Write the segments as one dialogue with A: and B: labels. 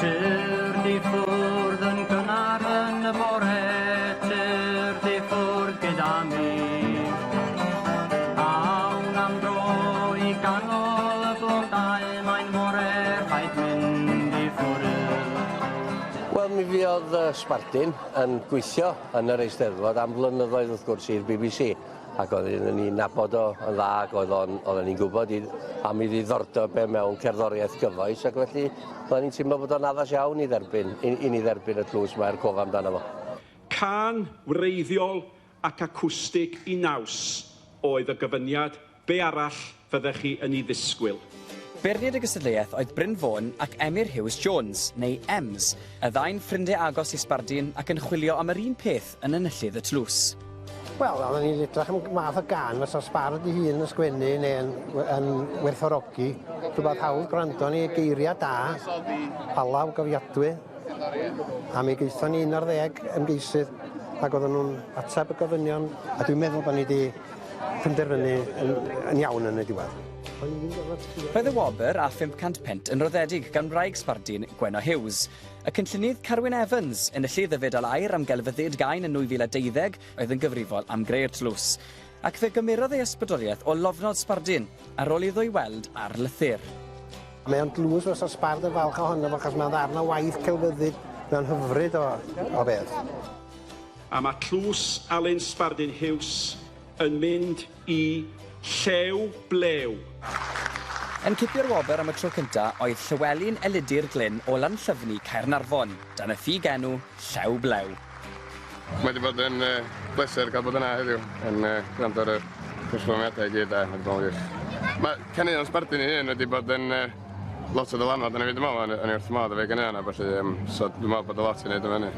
A: Tyr di ffwrdd yn gynnar yn y bore, tyr di ffwrdd gyda mi. Awn am dro i ganol y blodau, mae'n bore rhaid mynd i ffwrdd.
B: Wel, mi fuodd Sbardun yn gweithio yn yr Eisteddfod am flynyddoedd wrth gwrs i'r BBC. Ac oedden ni'n nabod o yn dda ac oedden ni'n gwybod am ei ddiddordeb mewn cerddoriaeth gyfoes ac felly oedden ni'n teimlo bod o'n addas iawn i ni dderbyn y tlws mae'r cof amdano fo.
C: Can wreiddiol ac acwstig i naws oedd y gyfyniad be arall fyddech chi yn ei ddisgwyl.
D: Beirniad y gystadleuaeth oedd Bryn Fawn ac Emyr Huws Jones, neu Ems, y ddau'n ffrindiau agos i Sbardun ac yn chwilio am yr un peth yn ennillydd y tlws.
E: Wel, oedden ni'n edrych am math o gan fysa Sbard ei hun yn sgwennu neu yn werthfawrogi. Rhywbeth hawdd gwrando ni geiriau da, halaw gofiadwy, a mi geithon ni 11 ymgeisydd ac oedden nhw'n ateb y gofynion a dwi'n meddwl bod ni wedi penderfynu yn iawn yn y diwedd.
D: Roedd y wobr a 500 pent yn roddedig gan wraig Sbardun Gwenno Huws. Y cynllunydd Carwyn Evans yn y lle ddefyd al air am gelfyddyd gain yn 2012 oedd yn gyfrifol am greu'r tlws. Ac fe gymerodd ei ysbrydoliaeth o lofnod Sbardun ar ôl iddo ei weld ar lythyr.
E: Mae o'n tlws fysa Sbard yn falch ohono fo achos mae'n ddarn o waith celfyddyd mewn hyfryd o beth.
C: A mae Tlws Alun Sbardun Huws yn mynd i llew blew.
D: Yn cipio'r wobr am y tro cyntaf oedd Llywelyn Elidyr Glyn o Lanllyfni Caernarfon, dan y ffug enw Llew Blew.
F: Mae wedi bod yn bleser cael bod yna heddiw, yn gwrando ar y persformiadau i gyd a wedi bod yn wych. Mae Ceneuon Sbardun ei hun wedi bod yn lot o dylanwad yn ei fyd yma, yn ei wrth modd efo Ceneuon yna, so dwi'n meddwl bod y lot i wneud yn fyny.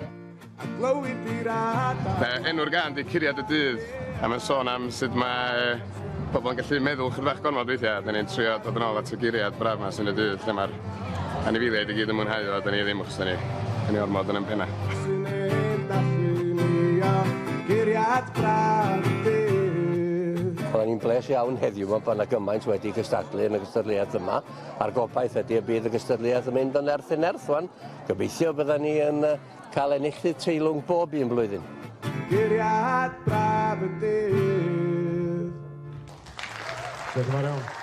F: Enw'r gan di Curiad y Dydd, a mae'n sôn am sut mae pobl yn gallu meddwl chydig bach gormod weithiau. Da ni'n trio dod yn ôl at y geiriad braf yma sy'n y dydd, lle mae'r anifeiliaid i gyd yn mwynhau o, da ni ddim achos da ni ormod yn ympenna.
B: Oedden ni'n bles iawn heddiw bod yna gymaint wedi cystadlu yn y gystadleuaeth yma. A'r gobaith ydy y bydd y gystadleuaeth yn mynd yn erth yn erth wan. Gobeithio bydden ni yn cael ennillydd teilwng bob un blwyddyn. Geiriad braf y dydd. Diolch yn fawr iawn.